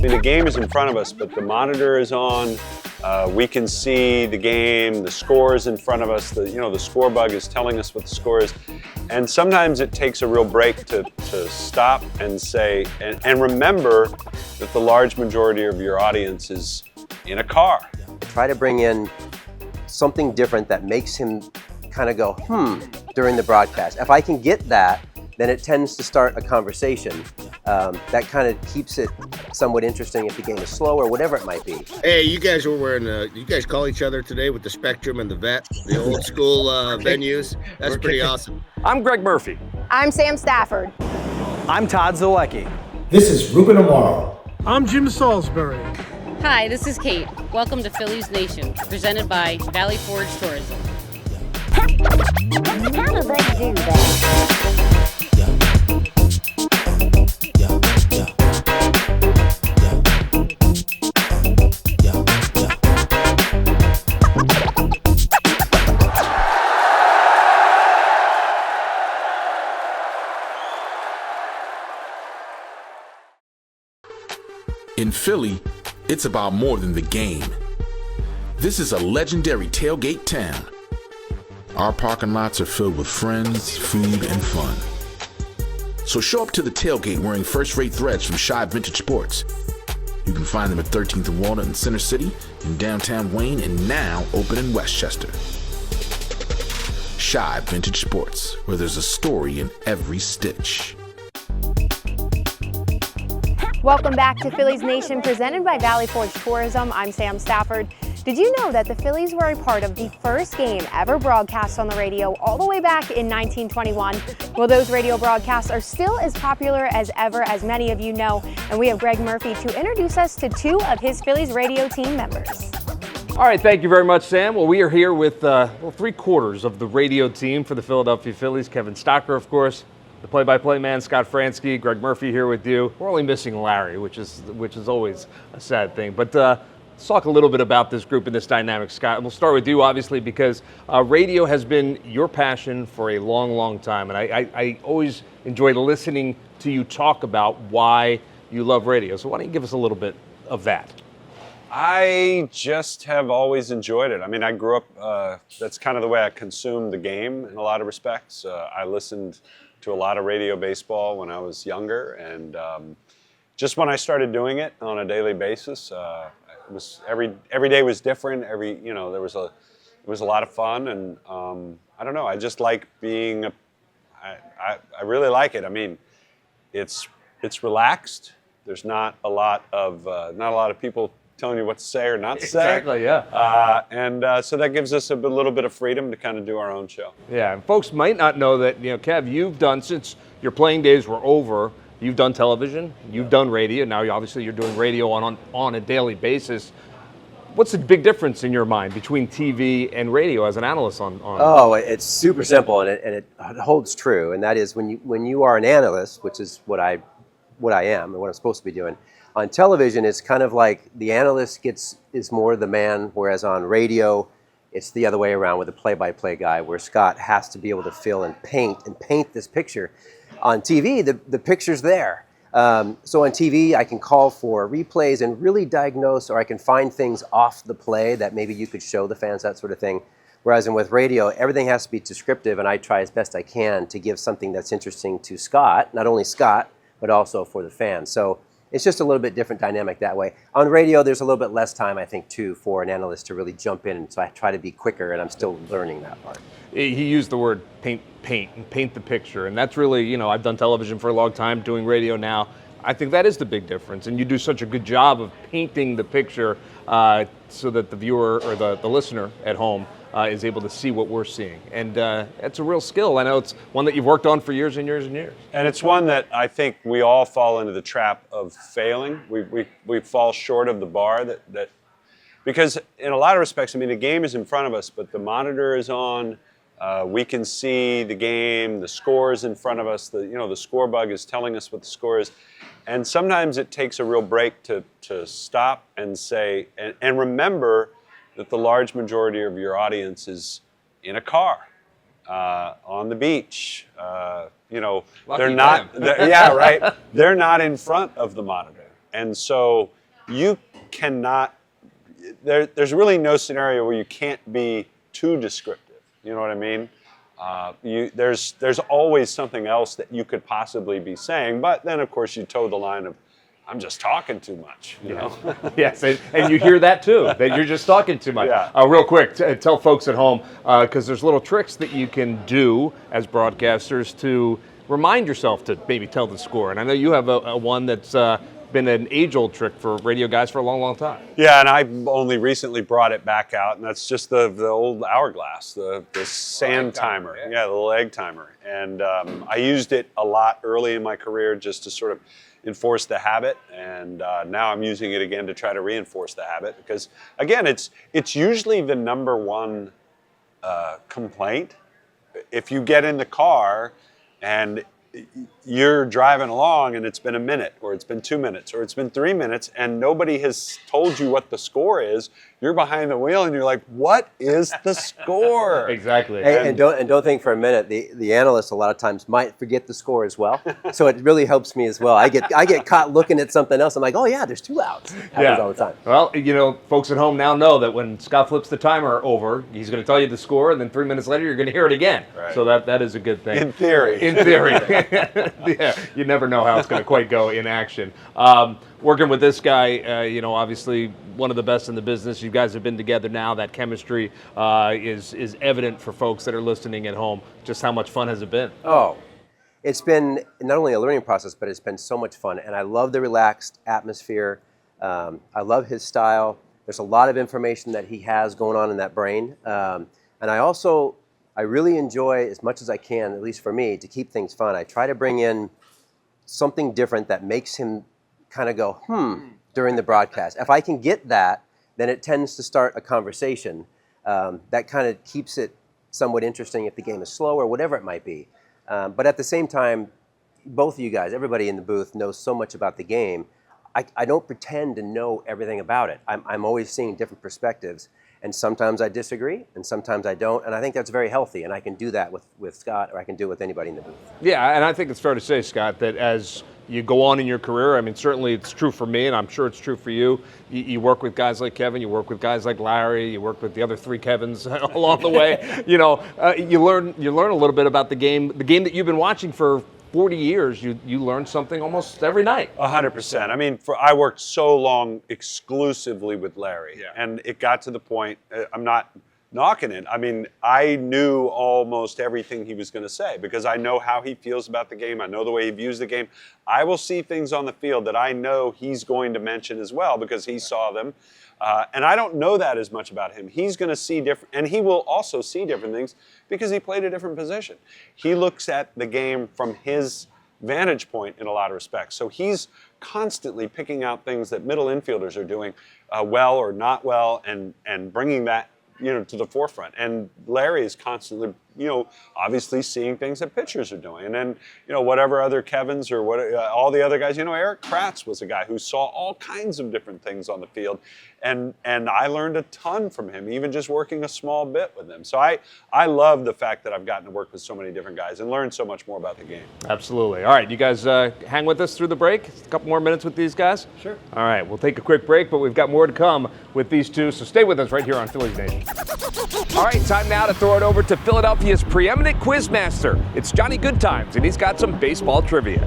mean, the game is in front of us, but the monitor is on. We can see the game, the score is in front of us. The score bug is telling us what the score is. And sometimes it takes a real break to stop and say, and remember that the large majority of your audience is in a car. Try to bring in something different that makes him kind of go, during the broadcast. If I can get that, then it tends to start a conversation. That kind of keeps it somewhat interesting if the game is slow or whatever it might be. Hey, you guys were wearing, you guys call each other today with the Spectrum and the Vet, the old school venues. That's pretty awesome. I'm Gregg Murphy. I'm Sam Stafford. I'm Todd Zalecki. This is Ruben Amaro. I'm Jim Salisbury. Hi, this is Kate. Welcome to Phillies Nation, presented by Valley Forge Tourism. How do they do that? In Philly, it's about more than the game. This is a legendary tailgate town. Our parking lots are filled with friends, food, and fun. So show up to the tailgate wearing first-rate threads from Shibe Vintage Sports. You can find them at 13th and Walnut in Center City, in downtown Wayne, and now open in Westchester. Shibe Vintage Sports, where there's a story in every stitch. Welcome back to Phillies Nation, presented by Valley Forge Tourism. I'm Sam Stafford. Did you know that the Phillies were a part of the first game ever broadcast on the radio all the way back in 1921? Well, those radio broadcasts are still as popular as ever, as many of you know, and we have Gregg Murphy to introduce us to two of his Phillies radio team members. All right, thank you very much, Sam. Well, we are here with 3/4 of the radio team for the Philadelphia Phillies. Kevin Stocker, of course, the play-by-play man, Scott Franzke, Gregg Murphy here with you. We're only missing Larry, which is always a sad thing. But let's talk a little bit about this group and this dynamic, Scott. And we'll start with you, obviously, because radio has been your passion for a long, long time. And I always enjoy listening to you talk about why you love radio. So why don't you give us a little bit of that? I just have always enjoyed it. I mean, I grew up, that's kind of the way I consumed the game in a lot of respects. I listened to a lot of radio baseball when I was younger, and just when I started doing it on a daily basis, it was every day was different. It was a lot of fun, and I don't know. I just like being I really like it. I mean, it's relaxed. There's not a lot of people telling you what to say or not to say. Exactly, yeah. So that gives us a little bit of freedom to kind of do our own show. Yeah, and folks might not know that, Kev, you've done, since your playing days were over, you've done television, you've done radio. Now, obviously, you're doing radio on a daily basis. What's the big difference in your mind between TV and radio as an analyst on? Oh, it's super simple, and it holds true. And that is when you are an analyst, which is what I am and what I'm supposed to be doing. On television, it's kind of like the analyst is more the man, whereas on radio, it's the other way around with the play-by-play guy, where Scott has to be able to fill and paint this picture. On TV, the picture's there. So on TV, I can call for replays and really diagnose, or I can find things off the play that maybe you could show the fans, that sort of thing. Whereas with radio, everything has to be descriptive, and I try as best I can to give something that's interesting to Scott, not only Scott, but also for the fans. So it's just a little bit different dynamic that way. On radio, there's a little bit less time, I think, too, for an analyst to really jump in, and so I try to be quicker, and I'm still learning that part. He used the word paint the picture, and that's really, I've done television for a long time, doing radio now. I think that is the big difference, and you do such a good job of painting the picture so that the viewer or the listener at home is able to see what we're seeing. And it's a real skill. I know it's one that you've worked on for years and years and years. And it's one that I think we all fall into the trap of failing. We fall short of the bar that because in a lot of respects, I mean, the game is in front of us, but the monitor is on. We can see the game, the score is in front of us. The score bug is telling us what the score is. And sometimes it takes a real break to stop and say, and remember that the large majority of your audience is in a car, on the beach. Lucky They're not. Yeah, right. They're not in front of the monitor. And so you cannot, there's really no scenario where you can't be too descriptive. You know what I mean? There's always something else that you could possibly be saying, but then of course you toe the line of, I'm just talking too much, you know? Yes, and you hear that too, that you're just talking too much. Yeah. Real quick, tell folks at home, because there's little tricks that you can do as broadcasters to remind yourself to maybe tell the score. And I know you have a one that's been an age-old trick for radio guys for a long, long time. Yeah, and I only recently brought it back out, and that's just the old hourglass, the sand timer. Yeah, the little egg timer. And I used it a lot early in my career just to sort of enforce the habit, and now I'm using it again to try to reinforce the habit, because again, it's usually the number one complaint. If you get in the car and you're driving along and it's been a minute, or it's been 2 minutes, or it's been 3 minutes, and nobody has told you what the score is, you're behind the wheel and you're like, what is the score? Exactly. Hey, and don't think for a minute, the analysts a lot of times might forget the score as well. So it really helps me as well. I get caught looking at something else. I'm like, oh yeah, there's 2 outs. Happens all the time. Well, you know, folks at home now know that when Scott flips the timer over, he's going to tell you the score, and then 3 minutes later, you're going to hear it again. Right. So that is a good thing. In theory. In theory. Yeah, you never know how it's going to quite go in action. Working with this guy, you know, obviously one of the best in the business. You guys have been together now. That chemistry is evident for folks that are listening at home. Just how much fun has it been? Oh, it's been not only a learning process, but it's been so much fun. And I love the relaxed atmosphere. I love his style. There's a lot of information that he has going on in that brain. And I really enjoy, as much as I can, at least for me, to keep things fun. I try to bring in something different that makes him kind of go, during the broadcast. If I can get that, then it tends to start a conversation that kind of keeps it somewhat interesting if the game is slow or whatever it might be. But at the same time, both of you guys, everybody in the booth knows so much about the game. I don't pretend to know everything about it. I'm always seeing different perspectives. And sometimes I disagree, and sometimes I don't, and I think that's very healthy, and I can do that with Scott, or I can do it with anybody in the booth. Yeah, and I think it's fair to say, Scott, that as you go on in your career, I mean, certainly it's true for me, and I'm sure it's true for you. You work with guys like Kevin, you work with guys like Larry, you work with the other 3 Kevins along the way. You know, you learn a little bit about the game that you've been watching for 40 years. You learn something almost every night. 100%. I mean, I worked so long exclusively with Larry, and it got to the point, I'm not knocking it. I mean, I knew almost everything he was going to say because I know how he feels about the game. I know the way he views the game. I will see things on the field that I know he's going to mention as well because he saw them. And I don't know that as much about him. He's going to see different, and he will also see different things because he played a different position. He looks at the game from his vantage point in a lot of respects. So he's constantly picking out things that middle infielders are doing well or not well, and bringing that, you know, to the forefront. And Larry is constantly, you know, obviously seeing things that pitchers are doing. And then, you know, whatever other Kevins or what, all the other guys, you know, Eric Kratz was a guy who saw all kinds of different things on the field. And I learned a ton from him, even just working a small bit with him. So I love the fact that I've gotten to work with so many different guys and learn so much more about the game. Absolutely. All right, you guys hang with us through the break. A couple more minutes with these guys? Sure. All right, we'll take a quick break, but we've got more to come with these two, so stay with us right here on Phillies Nation. All right, time now to throw it over to Philadelphia's preeminent quizmaster. It's Johnny Goodtimes, and he's got some baseball trivia.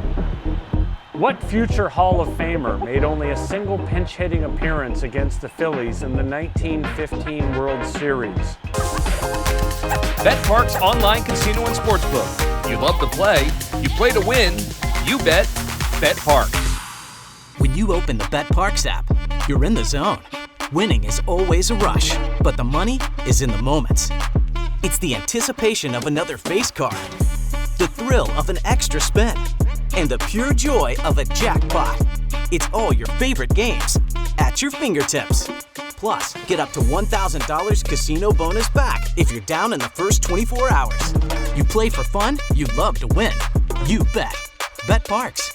What future Hall of Famer made only a single pinch-hitting appearance against the Phillies in the 1915 World Series? BetParx Online Casino and Sportsbook. You love to play, you play to win, you bet BetParx. When you open the BetParx app, you're in the zone. Winning is always a rush, but the money is in the moments. It's the anticipation of another face card, the thrill of an extra spin, and the pure joy of a jackpot. It's all your favorite games at your fingertips. Plus, get up to $1,000 casino bonus back if you're down in the first 24 hours. You play for fun, you love to win. You bet. BetParx.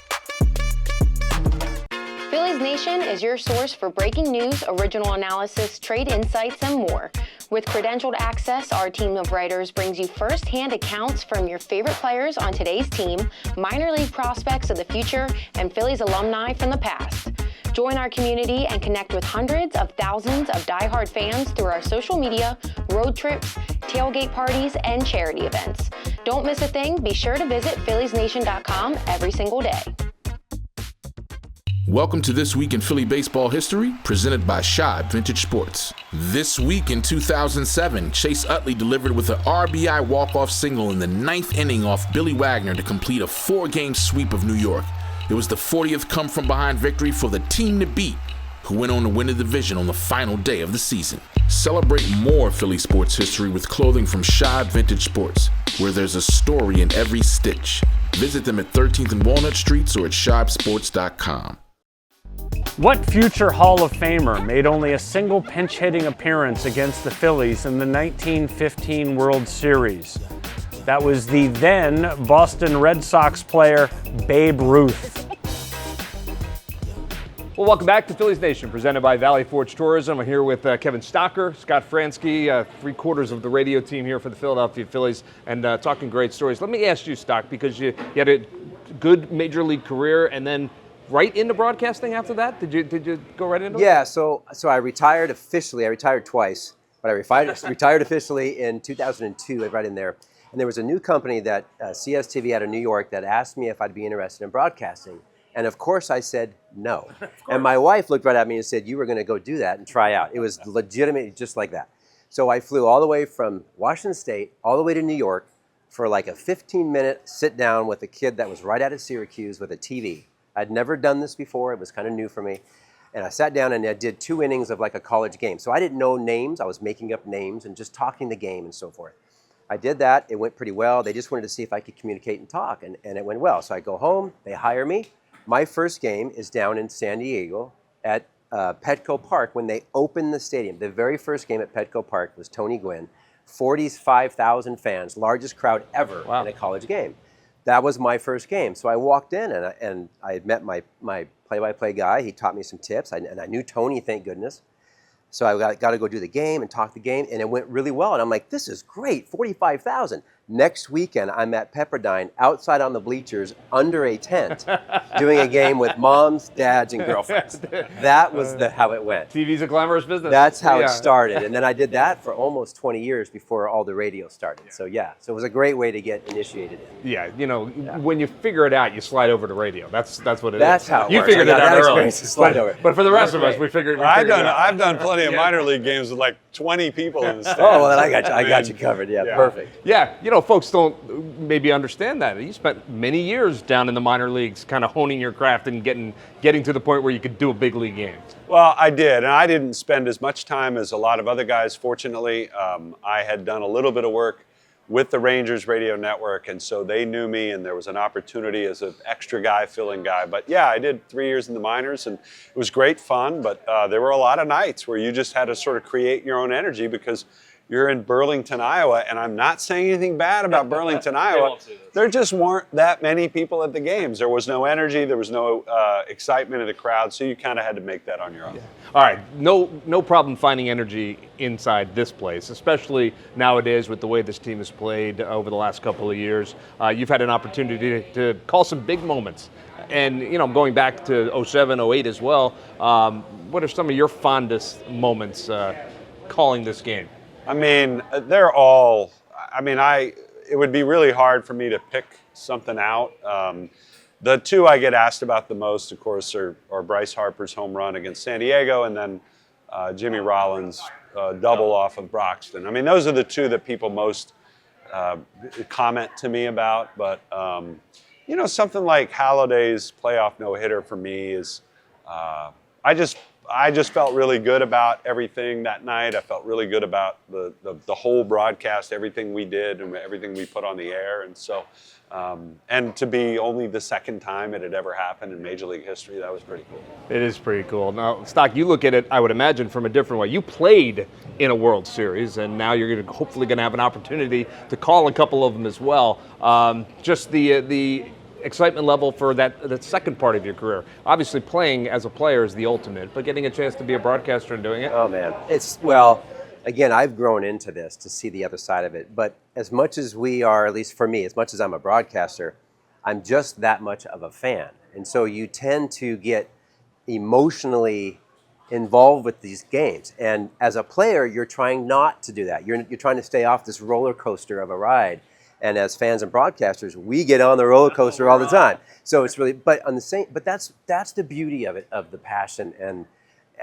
Phillies Nation is your source for breaking news, original analysis, trade insights, and more. With credentialed access, our team of writers brings you first-hand accounts from your favorite players on today's team, minor league prospects of the future, and Phillies alumni from the past. Join our community and connect with hundreds of thousands of diehard fans through our social media, road trips, tailgate parties, and charity events. Don't miss a thing. Be sure to visit PhilliesNation.com every single day. Welcome to This Week in Philly Baseball History, presented by Shibe Vintage Sports. This week in 2007, Chase Utley delivered with an RBI walk-off single in the 9th inning off Billy Wagner to complete a 4-game sweep of New York. It was the 40th come-from-behind victory for the team to beat, who went on to win the division on the final day of the season. Celebrate more Philly sports history with clothing from Shibe Vintage Sports, where there's a story in every stitch. Visit them at 13th and Walnut Streets or at shibesports.com. What future Hall of Famer made only a single pinch-hitting appearance against the Phillies in the 1915 World Series? That was the then Boston Red Sox player, Babe Ruth. Well, welcome back to Phillies Nation, presented by Valley Forge Tourism. I'm here with Kevin Stocker, Scott Franzke, 3/4 of the radio team here for the Philadelphia Phillies, and talking great stories. Let me ask you, Stock, because you had a good major league career and then right into broadcasting after that? Did you go right into it? Yeah, so I retired officially. I retired twice, but I retired officially in 2002, right in there. And there was a new company that CSTV out of New York that asked me if I'd be interested in broadcasting. And of course I said no. And my wife looked right at me and said, you were going to go do that and try out. It was legitimate, just like that. So I flew all the way from Washington State all the way to New York for like a 15-minute sit down with a kid that was right out of Syracuse with a TV. I'd never done this before. It was kind of new for me. And I sat down and I did 2 innings of like a college game. So I didn't know names. I was making up names and just talking the game and so forth. I did that. It went pretty well. They just wanted to see if I could communicate and talk, and it went well. So I go home. They hire me. My first game is down in San Diego at Petco Park when they opened the stadium. The very first game at Petco Park was Tony Gwynn, 45,000 fans, largest crowd ever in a college game. That was my first game. So I walked in and I had met my play-by-play guy. He taught me some tips, and I knew Tony, thank goodness. So I got to go do the game and talk the game, and it went really well. And I'm like, this is great, 45,000. Next weekend, I'm at Pepperdine, outside on the bleachers, under a tent, doing a game with moms, dads, and girlfriends. That was how it went. TV's a glamorous business. That's how it started. And then I did that for almost 20 years before all the radio started. So yeah, so it was a great way to get initiated in. Yeah, when you figure it out, you slide over to radio. That's what it is. That's how it you works. figured it out early. Slide over. But for the rest of us, we figured it out. I've done plenty of minor league games with like 20 people in the stands. Oh, well, then I got you covered. Yeah, perfect. Yeah, folks don't maybe understand that. You spent many years down in the minor leagues kind of honing your craft and getting to the point where you could do a big league game. Well, I did, and I didn't spend as much time as a lot of other guys, fortunately. I had done a little bit of work with the Rangers radio network, and so they knew me, and there was an opportunity as an extra guy, filling guy. But yeah, I did 3 years in the minors, and it was great fun, but there were a lot of nights where you just had to sort of create your own energy because you're in Burlington, Iowa, and I'm not saying anything bad about Burlington, Iowa. There just weren't that many people at the games. There was no energy, there was no excitement in the crowd, so you kind of had to make that on your own. Yeah. All right, no problem finding energy inside this place, especially nowadays with the way this team has played over the last couple of years. You've had an opportunity to call some big moments. And, going back to 07, 08 as well, what are some of your fondest moments calling this game? I mean, they're all, it would be really hard for me to pick something out. The two I get asked about the most, of course, are Bryce Harper's home run against San Diego and then Jimmy Rollins' double off of Broxton. I mean, those are the two that people most comment to me about. But, something like Halliday's playoff no-hitter for me is, I just felt really good about everything that night. I felt really good about the whole broadcast, everything we did and everything we put on the air. And so, and to be only the second time it had ever happened in Major League history, that was pretty cool. It is pretty cool. Now, Stock, you look at it, I would imagine, from a different way. You played in a World Series, and now you're hopefully going to have an opportunity to call a couple of them as well. Just the excitement level for that second part of your career. Obviously, playing as a player is the ultimate, but getting a chance to be a broadcaster and doing it. Oh man, again, I've grown into this to see the other side of it. But as much as we are, at least for me, as much as I'm a broadcaster, I'm just that much of a fan, and so you tend to get emotionally involved with these games. And as a player, you're trying not to do that. You're trying to stay off this roller coaster of a ride. And as fans and broadcasters, we get on the roller coaster all the time. So it's really, but that's the beauty of it, of the passion. And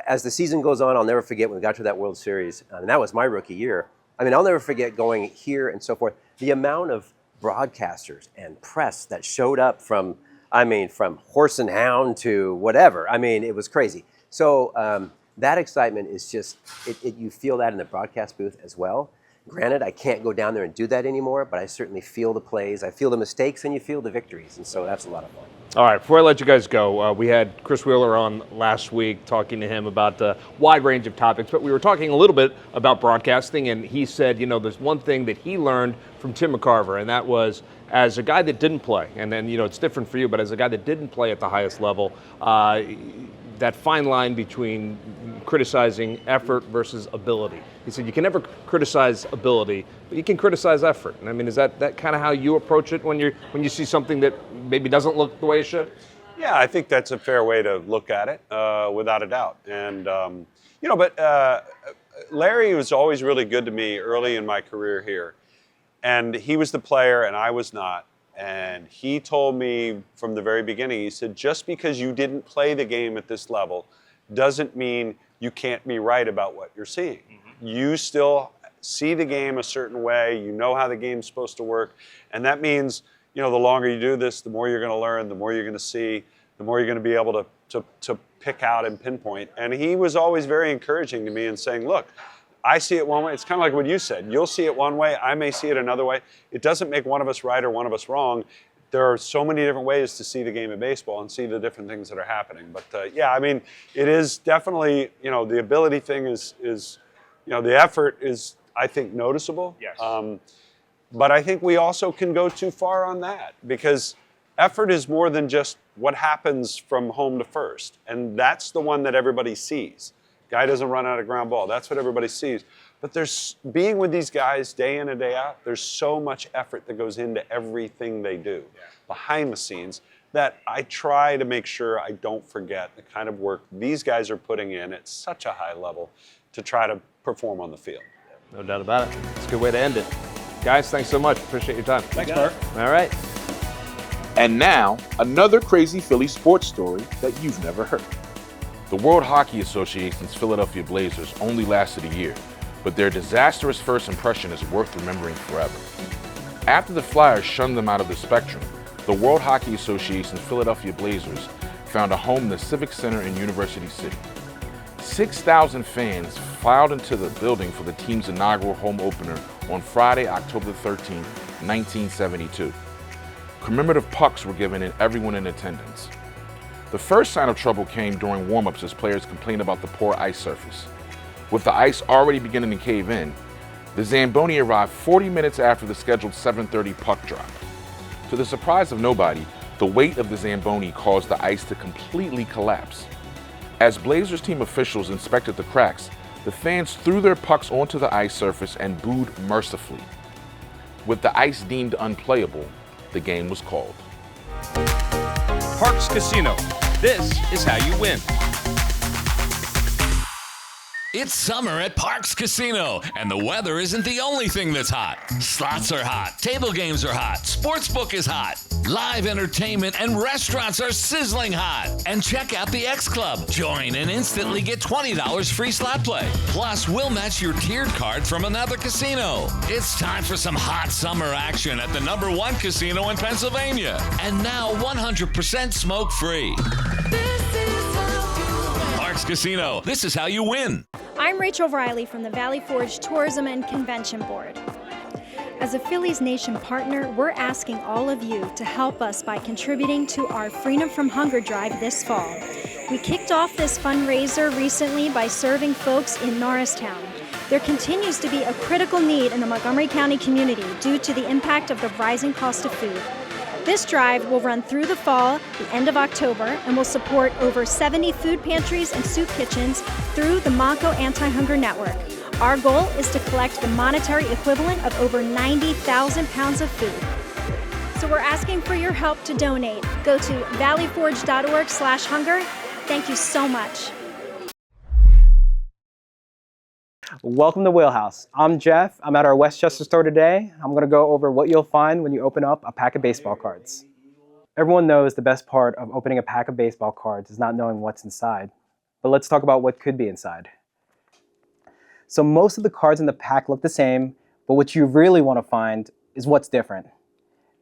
as the season goes on, I'll never forget when we got to that World Series, and that was my rookie year. I mean, I'll never forget going here and so forth. The amount of broadcasters and press that showed up from horse and hound to whatever. I mean, it was crazy. So that excitement is just, you feel that in the broadcast booth as well. Granted, I can't go down there and do that anymore, but I certainly feel the plays. I feel the mistakes, and you feel the victories, and so that's a lot of fun. All right, before I let you guys go, we had Chris Wheeler on last week talking to him about a wide range of topics, but we were talking a little bit about broadcasting, and he said, there's one thing that he learned from Tim McCarver, and that was, as a guy that didn't play, and then, it's different for you, but as a guy that didn't play at the highest level, that fine line between criticizing effort versus ability. He said you can never criticize ability, but you can criticize effort. And I mean, is that kind of how you approach it when you see something that maybe doesn't look the way it should? Yeah, I think that's a fair way to look at it, without a doubt. And but Larry was always really good to me early in my career here, and he was the player and I was not. And he told me from the very beginning, he said, just because you didn't play the game at this level doesn't mean you can't be right about what you're seeing. Mm-hmm. You still see the game a certain way, you know how the game's supposed to work, and that means, the longer you do this, the more you're going to learn, the more you're going to see, the more you're going to be able to pick out and pinpoint. And he was always very encouraging to me and saying, look, I see it one way. It's kind of like what you said. You'll see it one way. I may see it another way. It doesn't make one of us right or one of us wrong. There are so many different ways to see the game of baseball and see the different things that are happening. But yeah, I mean, it is definitely, the ability thing is the effort is, I think, noticeable. Yes. But I think we also can go too far on that, because effort is more than just what happens from home to first. And that's the one that everybody sees. Guy doesn't run out of ground ball. That's what everybody sees. But there's, being with these guys day in and day out, there's so much effort that goes into everything they do behind the scenes that I try to make sure I don't forget the kind of work these guys are putting in at such a high level to try to perform on the field. No doubt about it. It's a good way to end it. Guys, thanks so much. Appreciate your time. Thanks, Mark. All right. And now, another crazy Philly sports story that you've never heard. The World Hockey Association's Philadelphia Blazers only lasted a year, but their disastrous first impression is worth remembering forever. After the Flyers shunned them out of the Spectrum, the World Hockey Association's Philadelphia Blazers found a home in the Civic Center in University City. 6,000 fans filed into the building for the team's inaugural home opener on Friday, October 13, 1972. Commemorative pucks were given to everyone in attendance. The first sign of trouble came during warm-ups as players complained about the poor ice surface. With the ice already beginning to cave in, the Zamboni arrived 40 minutes after the scheduled 7:30 puck drop. To the surprise of nobody, the weight of the Zamboni caused the ice to completely collapse. As Blazers team officials inspected the cracks, the fans threw their pucks onto the ice surface and booed mercifully. With the ice deemed unplayable, the game was called. Parks Casino. This is how you win. It's summer at Parks Casino, and the weather isn't the only thing that's hot. Slots are hot, table games are hot, sportsbook is hot, live entertainment and restaurants are sizzling hot. And check out the X Club. Join and instantly get $20 free slot play. Plus, we'll match your tiered card from another casino. It's time for some hot summer action at the #1 casino in Pennsylvania. And now 100% smoke-free. Parks Casino, this is how you win. I'm Rachel Riley from the Valley Forge Tourism and Convention Board. As a Phillies Nation partner, we're asking all of you to help us by contributing to our Freedom from Hunger drive this fall. We kicked off this fundraiser recently by serving folks in Norristown. There continues to be a critical need in the Montgomery County community due to the impact of the rising cost of food. This drive will run through the fall, the end of October, and will support over 70 food pantries and soup kitchens through the Monco Anti-Hunger Network. Our goal is to collect the monetary equivalent of over 90,000 pounds of food. So we're asking for your help to donate. Go to valleyforge.org/hunger Thank you so much. Welcome to Wheelhouse. I'm Geoff. I'm at our Westchester store today. I'm going to go over what you'll find when you open up a pack of baseball cards. Everyone knows the best part of opening a pack of baseball cards is not knowing what's inside. But let's talk about what could be inside. So most of the cards in the pack look the same, but what you really want to find is what's different.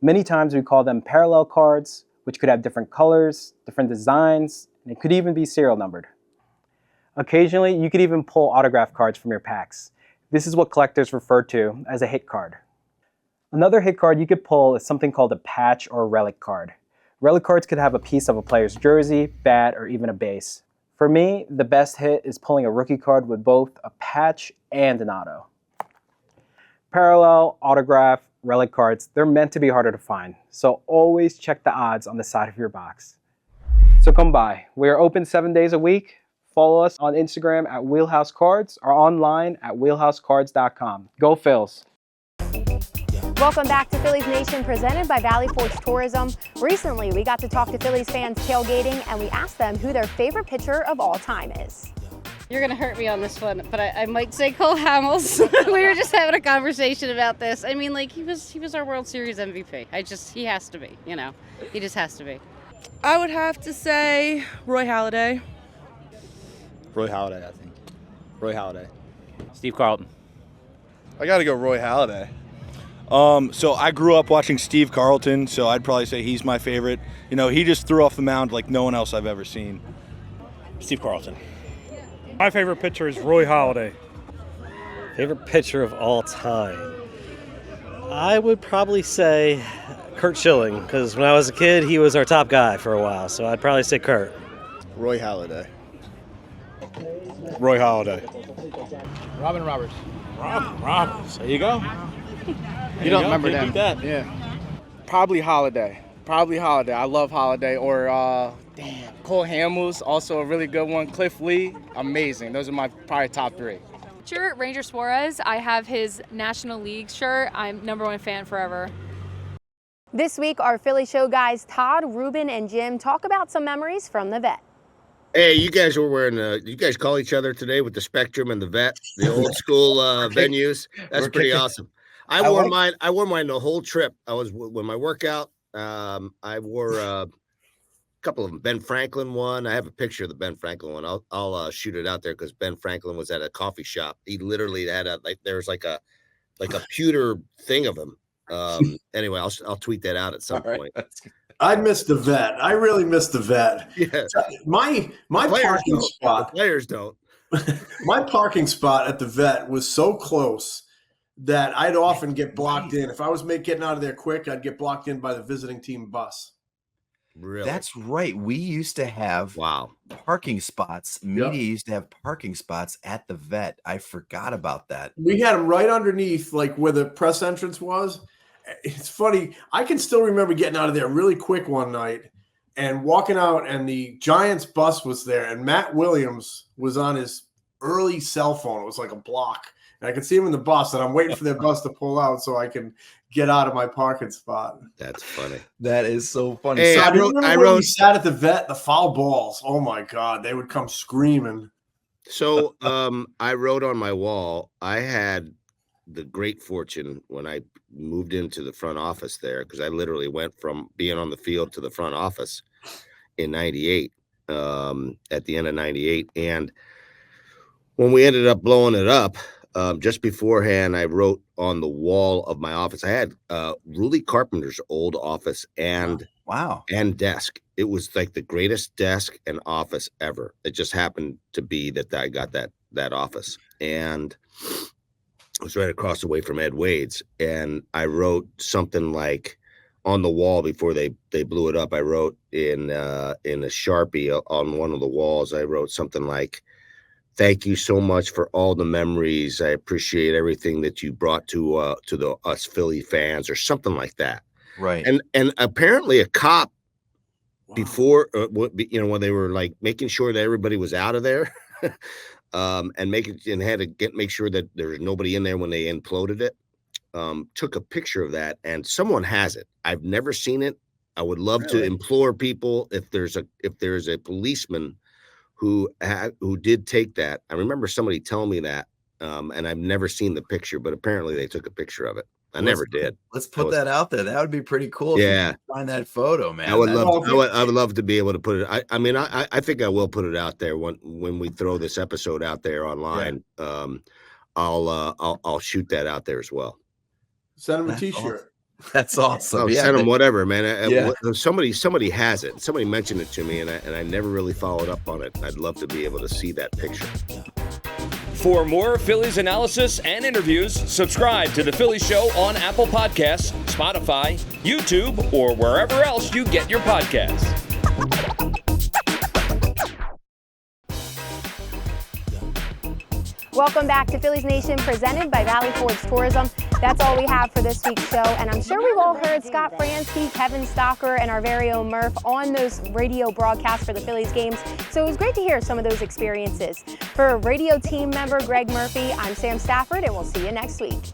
Many times we call them parallel cards, which could have different colors, different designs, and it could even be serial numbered. Occasionally, you could even pull autograph cards from your packs. This is what collectors refer to as a hit card. Another hit card you could pull is something called a patch or a relic card. Relic cards could have a piece of a player's jersey, bat, or even a base. For me, the best hit is pulling a rookie card with both a patch and an auto. Parallel, autograph, relic cards, they're meant to be harder to find, so always check the odds on the side of your box. So come by. We are open 7 days a week. Follow us on Instagram at Wheelhouse Cards or online at wheelhousecards.com. Go Phils! Welcome back to Phillies Nation, presented by Valley Forge Tourism. Recently, we got to talk to Phillies fans tailgating, and we asked them who their favorite pitcher of all time is. You're going to hurt me on this one, but I might say Cole Hamels. We were just having a conversation about this. I mean, like, he was our World Series MVP. He has to be, you know. He just has to be. I would have to say Roy Halladay. Roy Halladay, I think. Roy Halladay. Steve Carlton. I got to go Roy Halladay. So I grew up watching Steve Carlton, so I'd probably say he's my favorite. You know, he just threw off the mound like no one else I've ever seen. Steve Carlton. My favorite pitcher is Roy Halladay. Favorite pitcher of all time? I would probably say Curt Schilling, because when I was a kid, he was our top guy for a while, so I'd probably say Curt. Roy Halladay. Roy Halladay. Robin Roberts. Robin Roberts. There you go. You don't remember them? Yeah. Probably Halladay. I love Halladay. Or Cole Hamels, also a really good one. Cliff Lee, amazing. Those are my probably top three. Ranger Suarez. I have his National League shirt. I'm #1 fan forever. This week, our Philly Show guys Todd, Ruben, and Jim talk about some memories from the vet. Hey, you guys were wearing, you guys call each other today with the Spectrum and the Vet, the old school venues. That's pretty awesome. I wore mine the whole trip. When my workout, I wore a couple of them. Ben Franklin one. I have a picture of the Ben Franklin one. I'll shoot it out there because Ben Franklin was at a coffee shop. He literally had there was like a pewter thing of him. Anyway, I'll tweet that out at some point. I missed the vet. I really missed the vet. Yeah. My parking spot. The players don't. My parking spot at the vet was so close that I'd often get blocked in. If I was getting out of there quick, I'd get blocked in by the visiting team bus. Really? That's right. We used to have parking spots. Media used to have parking spots at the vet. I forgot about that. We had them right underneath, like where the press entrance was. It's funny. I can still remember getting out of there really quick one night and walking out, and the Giants bus was there, and Matt Williams was on his early cell phone. It was like a block. And I could see him in the bus, and I'm waiting for their bus to pull out so I can get out of my parking spot. That's funny. That is so funny. Hey, So I wrote. We sat at the vet. The foul balls. Oh my God, they would come screaming. So I wrote on my wall. I had the great fortune when I moved into the front office there, because I literally went from being on the field to the front office in '98. At the end of '98, and when we ended up blowing it up. Just beforehand, I wrote on the wall of my office. I had Rudy Carpenter's old office and desk. It was like the greatest desk and office ever. It just happened to be that I got that office, and it was right across the way from Ed Wade's. And I wrote something like on the wall before they blew it up. I wrote in a Sharpie on one of the walls. I wrote something like, "Thank you so much for all the memories. I appreciate everything that you brought to us Philly fans," or something like that. Right. And apparently a cop before, when they were like making sure that everybody was out of there, and had to make sure that there was nobody in there when they imploded it. Took a picture of that, and someone has it. I've never seen it. I would love to implore people, if there's a policeman who did take that. I remember somebody telling me that, and I've never seen the picture, but apparently they took a picture of it. I never did. Let's put that out there. That would be pretty cool. Yeah. If you find that photo, man. I would love to be able to put it. I mean, I think I will put it out there when we throw this episode out there online. Yeah. I'll shoot that out there as well. Send him a T-shirt. That's awesome. Oh, send them whatever, man. Somebody has it. Somebody mentioned it to me, and I never really followed up on it. I'd love to be able to see that picture. For more Phillies analysis and interviews, subscribe to The Phillies Show on Apple Podcasts, Spotify, YouTube, or wherever else you get your podcasts. Welcome back to Phillies Nation, presented by Valley Forge Tourism. That's all we have for this week's show, and I'm sure we've all heard Scott Franzke, Kevin Stocker, and our very own Murph on those radio broadcasts for the Phillies games, so it was great to hear some of those experiences. For radio team member Gregg Murphy, I'm Sam Stafford, and we'll see you next week.